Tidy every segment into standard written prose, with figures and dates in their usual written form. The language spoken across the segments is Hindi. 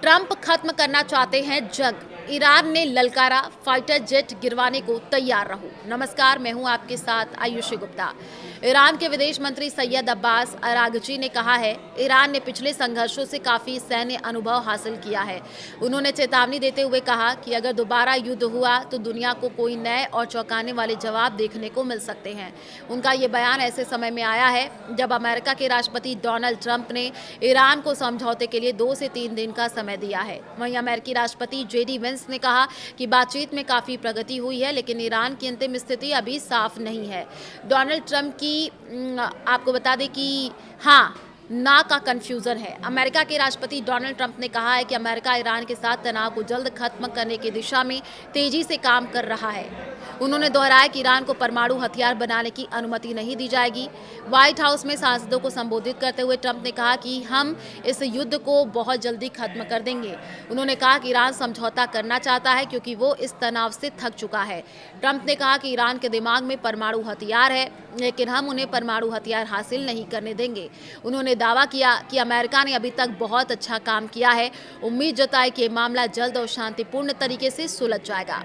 ट्रंप खत्म करना चाहते हैं जंग। ईरान ने ललकारा, फाइटर जेट गिरवाने को तैयार रहो। नमस्कार, मैं हूं आपके साथ आयुषी गुप्ता। ईरान के विदेश मंत्री सैयद अब्बास अरागची ने कहा है, ईरान ने पिछले संघर्षों से काफी सैन्य अनुभव हासिल किया है। उन्होंने चेतावनी देते हुए कहा कि अगर दोबारा युद्ध हुआ तो दुनिया को कोई नए और चौंकाने वाले जवाब देखने को मिल सकते हैं। उनका ये बयान ऐसे समय में आया है जब अमेरिका के राष्ट्रपति डोनाल्ड ट्रंप ने ईरान को समझौते के लिए 2 से 3 दिन का समय दिया है। वहीं अमेरिकी राष्ट्रपति जेडी वेंस ने कहा कि बातचीत में काफी प्रगति हुई है, लेकिन ईरान की अंतिम स्थिति अभी साफ नहीं है। डोनाल्ड ट्रंप की आपको बता दें कि हाँ ना का कंफ्यूजन है। अमेरिका के राष्ट्रपति डोनाल्ड ट्रंप ने कहा है कि अमेरिका ईरान के साथ तनाव को जल्द खत्म करने की दिशा में तेजी से काम कर रहा है। उन्होंने दोहराया कि ईरान को परमाणु हथियार बनाने की अनुमति नहीं दी जाएगी। व्हाइट हाउस में सांसदों को संबोधित करते हुए ट्रंप ने कहा कि हम इस युद्ध को बहुत जल्दी खत्म कर देंगे। उन्होंने कहा कि ईरान समझौता करना चाहता है क्योंकि वो इस तनाव से थक चुका है। ट्रंप ने कहा कि ईरान के दिमाग में परमाणु हथियार है, लेकिन हम उन्हें परमाणु हथियार हासिल नहीं करने देंगे। उन्होंने दावा किया कि अमेरिका ने अभी तक बहुत अच्छा काम किया है। उम्मीद जताई कि मामला जल्द और शांतिपूर्ण तरीके से सुलझ जाएगा।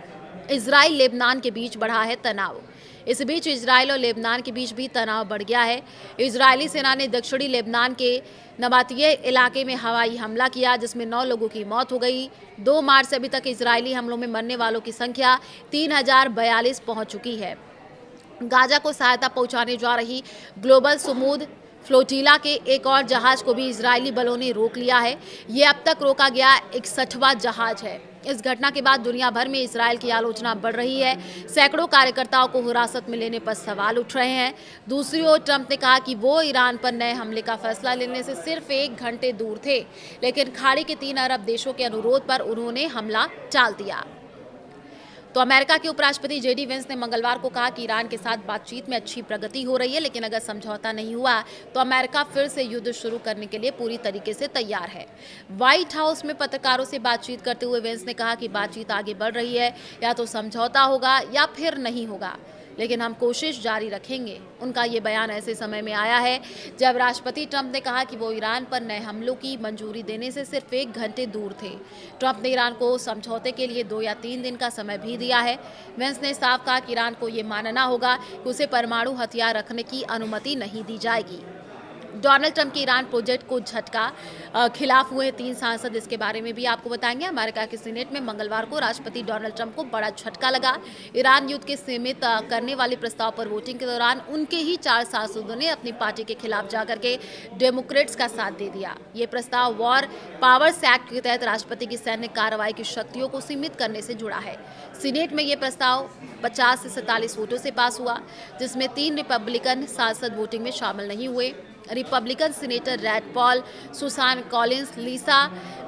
इजराइल लेबनान के बीच बढ़ा है तनाव। इस बीच इजराइल और लेबनान के बीच भी तनाव बढ़ गया है। इजरायली सेना ने दक्षिणी लेबनान के नबातिये इलाके में हवाई हमला किया, जिसमें 9 लोगों की मौत हो गई। 2 मार्च से अभी तक इजरायली हमलों में मरने वालों की संख्या 3042 पहुंच चुकी है। गाजा को सहायता पहुंचाने जा रही ग्लोबल सुमूद फ्लोटिला के एक और जहाज को भी इजरायली बलों ने रोक लिया है। ये अब तक रोका गया 61वां जहाज है। इस घटना के बाद दुनिया भर में इसराइल की आलोचना बढ़ रही है। सैकड़ों कार्यकर्ताओं को हिरासत में लेने पर सवाल उठ रहे हैं। दूसरी ओर ट्रंप ने कहा कि वो ईरान पर नए हमले का फैसला लेने से सिर्फ 1 घंटे दूर थे, लेकिन खाड़ी के 3 अरब देशों के अनुरोध पर उन्होंने हमला टाल दिया। तो अमेरिका के उपराष्ट्रपति जेडी वेंस ने मंगलवार को कहा कि ईरान के साथ बातचीत में अच्छी प्रगति हो रही है, लेकिन अगर समझौता नहीं हुआ तो अमेरिका फिर से युद्ध शुरू करने के लिए पूरी तरीके से तैयार है। व्हाइट हाउस में पत्रकारों से बातचीत करते हुए वेंस ने कहा कि बातचीत आगे बढ़ रही है, या तो समझौता होगा या फिर नहीं होगा, लेकिन हम कोशिश जारी रखेंगे। उनका ये बयान ऐसे समय में आया है जब राष्ट्रपति ट्रंप ने कहा कि वो ईरान पर नए हमलों की मंजूरी देने से सिर्फ 1 घंटे दूर थे। ट्रंप ने ईरान को समझौते के लिए 2 या 3 दिन का समय भी दिया है। वेंस ने साफ कहा कि ईरान को ये मानना होगा कि उसे परमाणु हथियार रखने की अनुमति नहीं दी जाएगी। डोनाल्ड ट्रंप के ईरान प्रोजेक्ट को झटका खिलाफ हुए 3 सांसद, इसके बारे में भी आपको बताएंगे। अमेरिका के सीनेट में मंगलवार को राष्ट्रपति डोनाल्ड ट्रंप को बड़ा झटका लगा। ईरान युद्ध के सीमित करने वाले प्रस्ताव पर वोटिंग के दौरान उनके ही 4 सांसदों ने अपनी पार्टी के खिलाफ जाकर के डेमोक्रेट्स का साथ दे दिया। ये प्रस्ताव वॉर पावर्स एक्ट के तहत राष्ट्रपति की सैन्य कार्रवाई की शक्तियों को सीमित करने से जुड़ा है। सीनेट में ये प्रस्ताव 50 से 47 वोटों से पास हुआ, जिसमें 3 रिपब्लिकन सांसद वोटिंग में शामिल नहीं हुए। Republican senator Rand Paul, Susan Collins, Lisa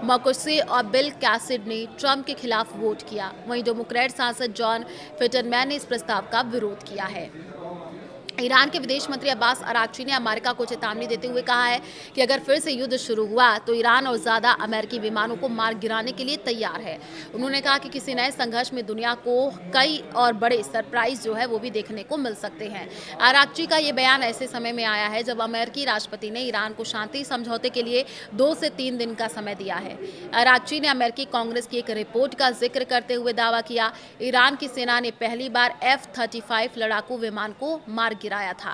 Murkowski और बिल कैसिडी ने ट्रंप के खिलाफ वोट किया। वहीं डेमोक्रेट सांसद जॉन फिटरमैन ने इस प्रस्ताव का विरोध किया है। ईरान के विदेश मंत्री अब्बास अरागची ने अमेरिका को चेतावनी देते हुए कहा है कि अगर फिर से युद्ध शुरू हुआ तो ईरान और ज़्यादा अमेरिकी विमानों को मार गिराने के लिए तैयार है। उन्होंने कहा कि किसी नए संघर्ष में दुनिया को कई और बड़े सरप्राइज जो है वो भी देखने को मिल सकते हैं। अरागची का ये बयान ऐसे समय में आया है जब अमेरिकी राष्ट्रपति ने ईरान को शांति समझौते के लिए 2 से 3 दिन का समय दिया है। अरागची ने अमेरिकी कांग्रेस की एक रिपोर्ट का जिक्र करते हुए दावा किया, ईरान की सेना ने पहली बार F-35 लड़ाकू विमान को मार गिराया था।